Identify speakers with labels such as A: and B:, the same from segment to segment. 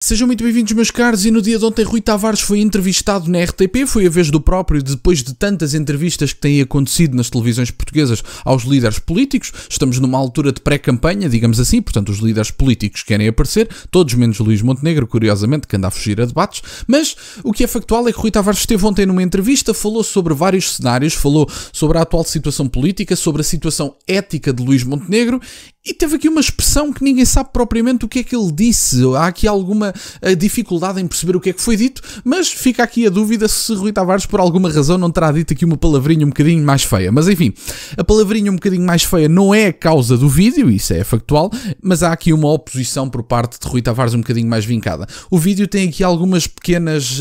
A: Sejam muito bem-vindos, meus caros, e no dia de ontem Rui Tavares foi entrevistado na RTP, foi a vez do próprio, depois de tantas entrevistas que têm acontecido nas televisões portuguesas aos líderes políticos. Estamos numa altura de pré-campanha, digamos assim, portanto os líderes políticos querem aparecer, todos menos Luís Montenegro, curiosamente, que anda a fugir a debates, mas o que é factual é que Rui Tavares esteve ontem numa entrevista, falou sobre vários cenários, falou sobre a atual situação política, sobre a situação ética de Luís Montenegro, e teve aqui uma expressão que ninguém sabe propriamente o que é que ele disse. Há aqui alguma dificuldade em perceber o que é que foi dito, mas fica aqui a dúvida se Rui Tavares por alguma razão não terá dito aqui uma palavrinha um bocadinho mais feia. Mas enfim, a palavrinha um bocadinho mais feia não é a causa do vídeo, isso é factual, mas há aqui uma oposição por parte de Rui Tavares um bocadinho mais vincada. O vídeo tem aqui alguns pequenos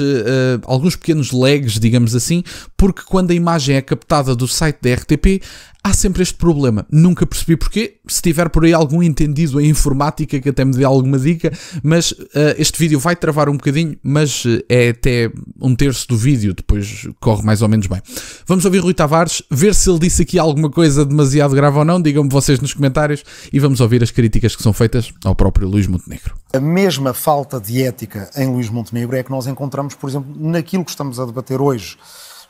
A: lags, digamos assim, porque quando a imagem é captada do site da RTP, há sempre este problema. Nunca percebi porquê. Se tiver por aí algum entendido em informática que até me dê alguma dica, mas este vídeo vai travar um bocadinho, mas é até um terço do vídeo, depois corre mais ou menos bem. Vamos ouvir Rui Tavares, ver se ele disse aqui alguma coisa demasiado grave ou não, digam-me vocês nos comentários, e vamos ouvir as críticas que são feitas ao próprio Luís Montenegro.
B: A mesma falta de ética em Luís Montenegro é que nós encontramos, por exemplo, naquilo que estamos a debater hoje.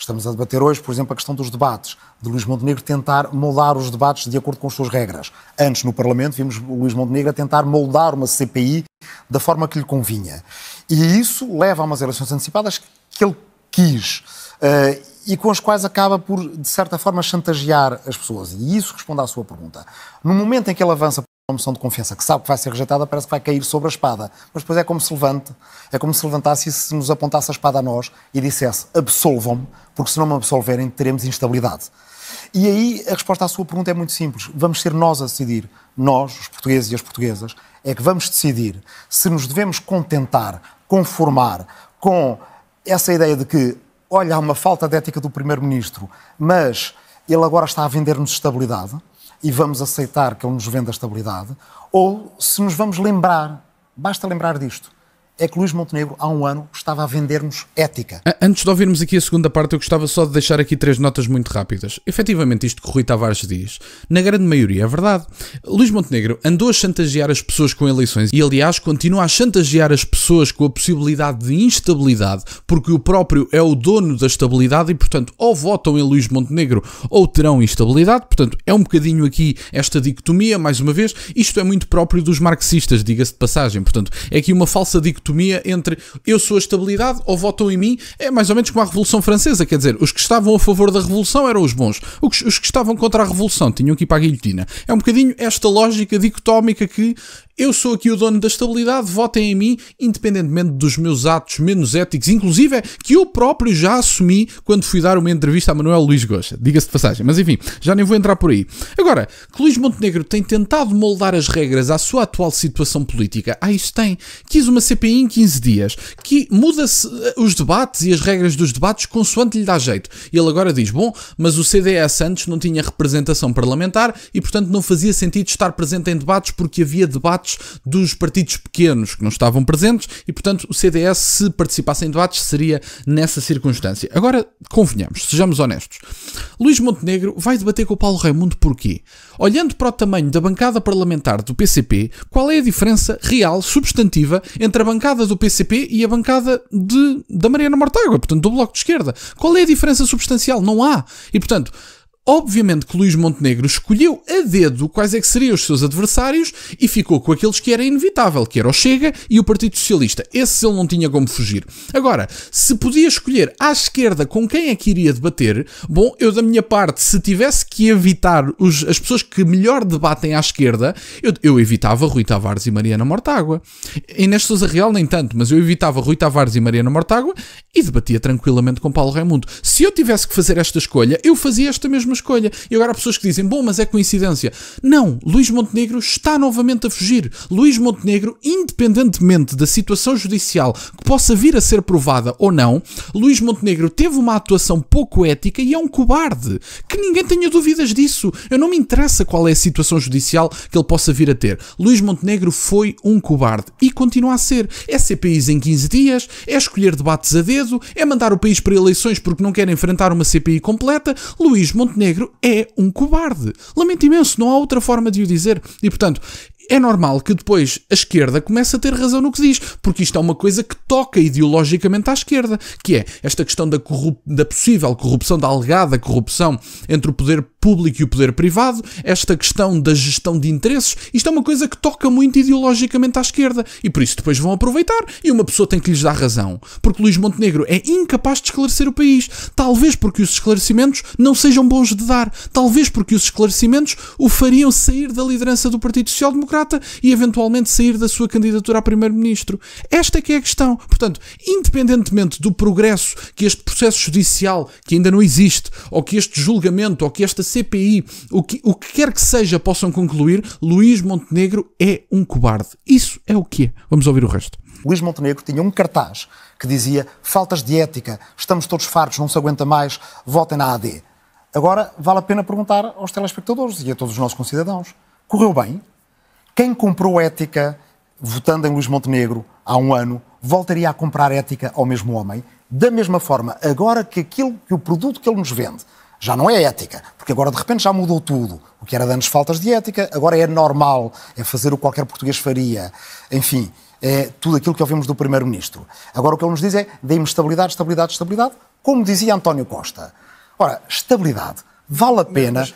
B: Estamos a debater hoje, por exemplo, a questão dos debates, de Luís Montenegro tentar moldar os debates de acordo com as suas regras. Antes, no Parlamento, vimos Luís Montenegro a tentar moldar uma CPI da forma que lhe convinha. E isso leva a umas eleições antecipadas que ele quis e com as quais acaba por, de certa forma, chantagear as pessoas. E isso responde à sua pergunta. No momento em que ele avança uma moção de confiança que sabe que vai ser rejeitada, parece que vai cair sobre a espada. Mas depois é como se levantasse e se nos apontasse a espada a nós e dissesse: absolvam-me, porque se não me absolverem teremos instabilidade. E aí a resposta à sua pergunta é muito simples. Vamos ser nós a decidir, nós, os portugueses e as portuguesas, é que vamos decidir se nos devemos contentar, conformar com essa ideia de que, olha, há uma falta de ética do Primeiro-Ministro, mas ele agora está a vender-nos estabilidade, e vamos aceitar que ele nos venda a estabilidade, ou se nos vamos lembrar, basta lembrar disto, é que Luís Montenegro, há um ano, estava a vender-nos ética.
A: Antes de ouvirmos aqui a segunda parte, eu gostava só de deixar aqui 3 notas muito rápidas. Efetivamente, isto que o Rui Tavares diz, na grande maioria é verdade. Luís Montenegro andou a chantagear as pessoas com eleições e, aliás, continua a chantagear as pessoas com a possibilidade de instabilidade, porque o próprio é o dono da estabilidade e, portanto, ou votam em Luís Montenegro ou terão instabilidade. Portanto, é um bocadinho aqui esta dicotomia, mais uma vez. Isto é muito próprio dos marxistas, diga-se de passagem. Portanto, é aqui uma falsa dicotomia entre eu sou a estabilidade ou votam em mim. É mais ou menos como a Revolução Francesa, quer dizer, os que estavam a favor da Revolução eram os bons, os que estavam contra a Revolução tinham que ir para a guilhotina. É um bocadinho esta lógica dicotómica que eu sou aqui o dono da estabilidade, votem em mim, independentemente dos meus atos menos éticos, inclusive é que eu próprio já assumi quando fui dar uma entrevista a Manuel Luís Goxa, diga-se de passagem, mas enfim, já nem vou entrar por aí. Agora, que Luís Montenegro tem tentado moldar as regras à sua atual situação política, isso tem. Quis uma CPI em 15 dias, que muda-se os debates e as regras dos debates consoante lhe dá jeito. E ele agora diz, bom, mas o CDS antes não tinha representação parlamentar e, portanto, não fazia sentido estar presente em debates porque havia debates dos partidos pequenos que não estavam presentes e, portanto, o CDS, se participasse em debates, seria nessa circunstância. Agora, convenhamos, sejamos honestos. Luís Montenegro vai debater com o Paulo Raimundo porquê? Olhando para o tamanho da bancada parlamentar do PCP, qual é a diferença real, substantiva, entre a bancada do PCP e a bancada da Mariana Mortágua, portanto, do Bloco de Esquerda? Qual é a diferença substancial? Não há. E, portanto, obviamente que Luís Montenegro escolheu a dedo quais é que seriam os seus adversários e ficou com aqueles que era inevitável, que era o Chega e o Partido Socialista. Esse ele não tinha como fugir. Agora, se podia escolher à esquerda com quem é que iria debater, bom, eu da minha parte, se tivesse que evitar as pessoas que melhor debatem à esquerda, eu evitava Rui Tavares e Mariana Mortágua. Inês Sousa Real nem tanto, mas eu evitava Rui Tavares e Mariana Mortágua e debatia tranquilamente com Paulo Raimundo. Se eu tivesse que fazer esta escolha, eu fazia esta mesma escolha. E agora há pessoas que dizem, bom, mas é coincidência. Não, Luís Montenegro está novamente a fugir. Luís Montenegro, independentemente da situação judicial que possa vir a ser provada ou não, Luís Montenegro teve uma atuação pouco ética e é um cobarde. Que ninguém tenha dúvidas disso. Eu não me interessa qual é a situação judicial que ele possa vir a ter. Luís Montenegro foi um cobarde e continua a ser. É CPIs em 15 dias, é escolher debates a dedo, é mandar o país para eleições porque não quer enfrentar uma CPI completa. Luís Montenegro é um cobarde. Lamento imenso, não há outra forma de o dizer. E, portanto, é normal que depois a esquerda comece a ter razão no que diz, porque isto é uma coisa que toca ideologicamente à esquerda, que é esta questão da possível corrupção, da alegada corrupção entre o poder público e o poder privado, esta questão da gestão de interesses. Isto é uma coisa que toca muito ideologicamente à esquerda, e por isso depois vão aproveitar, e uma pessoa tem que lhes dar razão, porque Luís Montenegro é incapaz de esclarecer o país, talvez porque os esclarecimentos não sejam bons de dar, talvez porque os esclarecimentos o fariam sair da liderança do Partido Social Democrata e eventualmente sair da sua candidatura a primeiro-ministro. Esta é que é a questão. Portanto, independentemente do progresso que este processo judicial, que ainda não existe, ou que este julgamento, ou que esta CPI, o que quer que seja, possam concluir, Luís Montenegro é um cobarde. Isso é o que é. Vamos ouvir o resto.
B: Luís Montenegro tinha um cartaz que dizia: faltas de ética, estamos todos fartos, não se aguenta mais, votem na AD. Agora vale a pena perguntar aos telespectadores e a todos os nossos concidadãos: correu bem? Quem comprou ética votando em Luís Montenegro há um ano voltaria a comprar ética ao mesmo homem? Da mesma forma, agora que o produto que ele nos vende já não é ética, porque agora de repente já mudou tudo. O que era de antes faltas de ética, agora é normal, é fazer o que qualquer português faria. Enfim, é tudo aquilo que ouvimos do Primeiro-Ministro. Agora o que ele nos diz é: dê-me estabilidade, estabilidade, estabilidade, como dizia António Costa. Ora, estabilidade, vale a pena,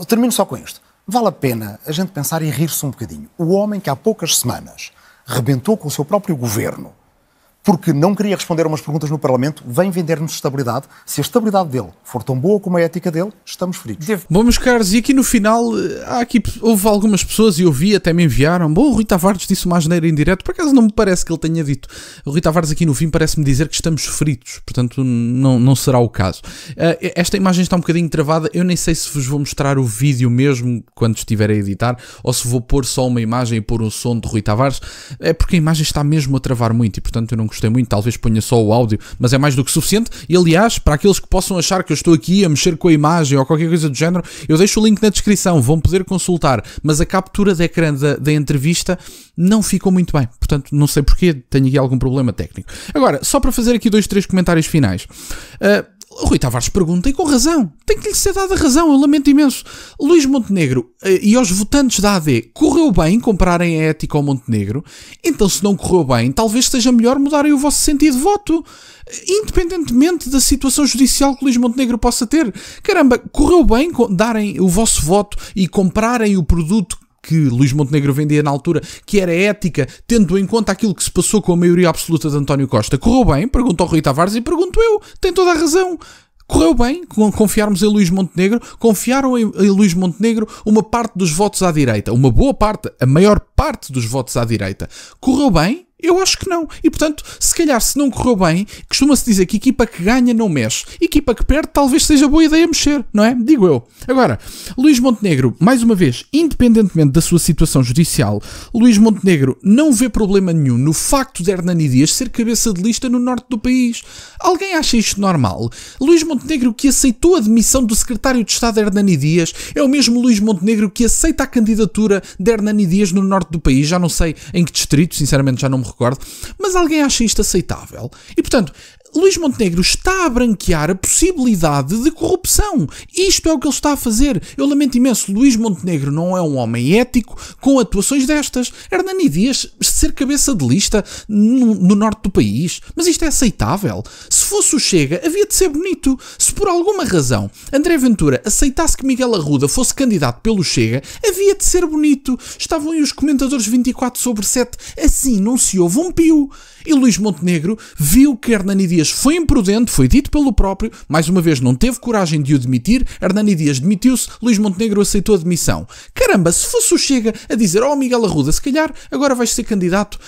B: termino só com isto, vale a pena a gente pensar e rir-se um bocadinho. O homem que há poucas semanas rebentou com o seu próprio governo porque não queria responder a umas perguntas no Parlamento, vem vender-nos estabilidade. Se a estabilidade dele for tão boa como a ética dele, estamos fritos.
A: Bom, meus caros, e aqui no final, houve algumas pessoas, e eu vi, até me enviaram: bom, o Rui Tavares disse uma asneira em direto. Por acaso não me parece que ele tenha dito. O Rui Tavares aqui no fim parece-me dizer que estamos fritos, portanto não será o caso. Esta imagem está um bocadinho travada, eu nem sei se vos vou mostrar o vídeo mesmo quando estiver a editar, ou se vou pôr só uma imagem e pôr um som de Rui Tavares. É porque a imagem está mesmo a travar muito e, portanto, eu não gostei muito, talvez ponha só o áudio, mas é mais do que suficiente. E aliás, para aqueles que possam achar que eu estou aqui a mexer com a imagem ou qualquer coisa do género, eu deixo o link na descrição, vão poder consultar, mas a captura de ecrã da entrevista não ficou muito bem, portanto não sei porquê, tenho aqui algum problema técnico. Agora, só para fazer aqui 2-3 comentários finais. O Rui Tavares pergunta, e com razão, tem que lhe ser dada razão, eu lamento imenso. Luís Montenegro e aos votantes da AD, correu bem comprarem a ética ao Montenegro? Então, se não correu bem, talvez seja melhor mudarem o vosso sentido de voto, independentemente da situação judicial que Luís Montenegro possa ter. Caramba, correu bem darem o vosso voto e comprarem o produto que Luís Montenegro vendia na altura, que era ética, tendo em conta aquilo que se passou com a maioria absoluta de António Costa? Correu bem? Pergunta ao Rui Tavares e pergunto eu. Tem toda a razão. Correu bem confiarmos em Luís Montenegro? Confiaram em Luís Montenegro uma parte dos votos à direita? Uma boa parte, a maior parte dos votos à direita. Correu bem? Eu acho que não. E, portanto, se calhar, se não correu bem, costuma-se dizer que equipa que ganha não mexe. Equipa que perde, talvez seja boa ideia mexer, não é? Digo eu. Agora, Luís Montenegro, mais uma vez, independentemente da sua situação judicial, Luís Montenegro não vê problema nenhum no facto de Hernani Dias ser cabeça de lista no norte do país. Alguém acha isto normal? Luís Montenegro, que aceitou a demissão do secretário de Estado Hernani Dias, é o mesmo Luís Montenegro que aceita a candidatura de Hernani Dias no norte do país. Já não sei em que distrito, sinceramente já não me recordo, mas alguém acha isto aceitável? E, portanto, Luís Montenegro está a branquear a possibilidade de corrupção. Isto é o que ele está a fazer. Eu lamento imenso, Luís Montenegro não é um homem ético com atuações destas. Hernani Dias ser cabeça de lista no norte do país. Mas isto é aceitável? Se fosse o Chega, havia de ser bonito. Se por alguma razão André Ventura aceitasse que Miguel Arruda fosse candidato pelo Chega, havia de ser bonito. Estavam aí os comentadores 24/7. Assim não se ouve um pio. E Luís Montenegro viu que Hernani Dias foi imprudente, foi dito pelo próprio, mais uma vez não teve coragem de o demitir, Hernani Dias demitiu-se, Luís Montenegro aceitou a demissão. Caramba, se fosse o Chega a dizer: oh, Miguel Arruda, se calhar agora vais ser candidato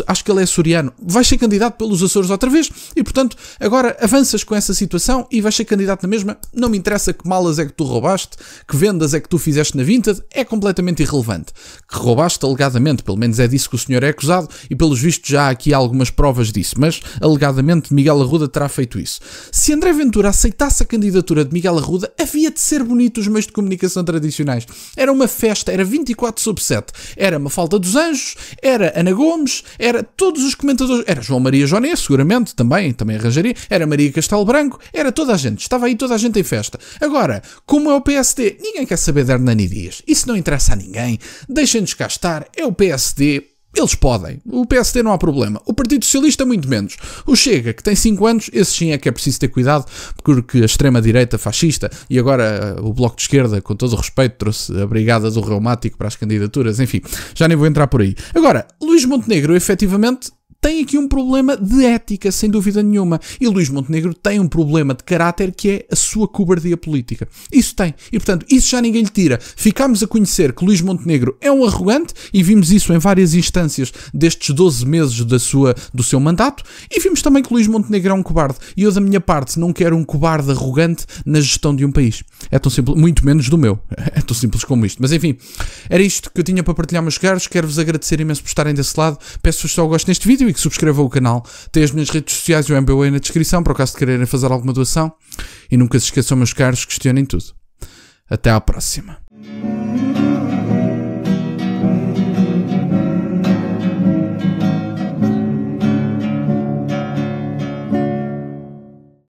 A: acho que ele é açoriano, vais ser candidato pelos Açores outra vez e, portanto, agora avanças com essa situação e vais ser candidato na mesma, não me interessa que malas é que tu roubaste, que vendas é que tu fizeste na Vinted, é completamente irrelevante. Que roubaste alegadamente, pelo menos é disso que o senhor é acusado e pelos vistos já há aqui aqui algumas provas disso, mas alegadamente Miguel Arruda terá feito isso. Se André Ventura aceitasse a candidatura de Miguel Arruda, havia de ser bonito os meios de comunicação tradicionais. Era uma festa, era 24/7. Era Mafalda dos Anjos, era Ana Gomes, era todos os comentadores, era João Maria Joné, seguramente, também arranjaria, era Maria Castelo Branco, era toda a gente, estava aí toda a gente em festa. Agora, como é o PSD, ninguém quer saber de Hernani Dias. Isso não interessa a ninguém. Deixem-nos cá estar, é o PSD. Eles podem. O PSD não há problema. O Partido Socialista muito menos. O Chega, que tem 5 anos, esse sim é que é preciso ter cuidado, porque a extrema-direita fascista e agora o Bloco de Esquerda, com todo o respeito, trouxe a Brigada do Reumático para as candidaturas. Enfim, já nem vou entrar por aí. Agora, Luís Montenegro, efetivamente, tem aqui um problema de ética, sem dúvida nenhuma. E Luís Montenegro tem um problema de caráter que é a sua cobardia política. Isso tem. E, portanto, isso já ninguém lhe tira. Ficámos a conhecer que Luís Montenegro é um arrogante e vimos isso em várias instâncias destes 12 meses do seu mandato. E vimos também que Luís Montenegro é um cobarde. E eu, da minha parte, não quero um cobarde arrogante na gestão de um país. É tão simples, muito menos do meu. É tão simples como isto. Mas, enfim, era isto que eu tinha para partilhar, meus caros. Quero-vos agradecer imenso por estarem desse lado. Peço-vos só o gosto neste vídeo e que subscrevam o canal. Tem as minhas redes sociais e o MBA na descrição, para o caso de quererem fazer alguma doação. E nunca se esqueçam, meus caros, questionem tudo. Até à próxima.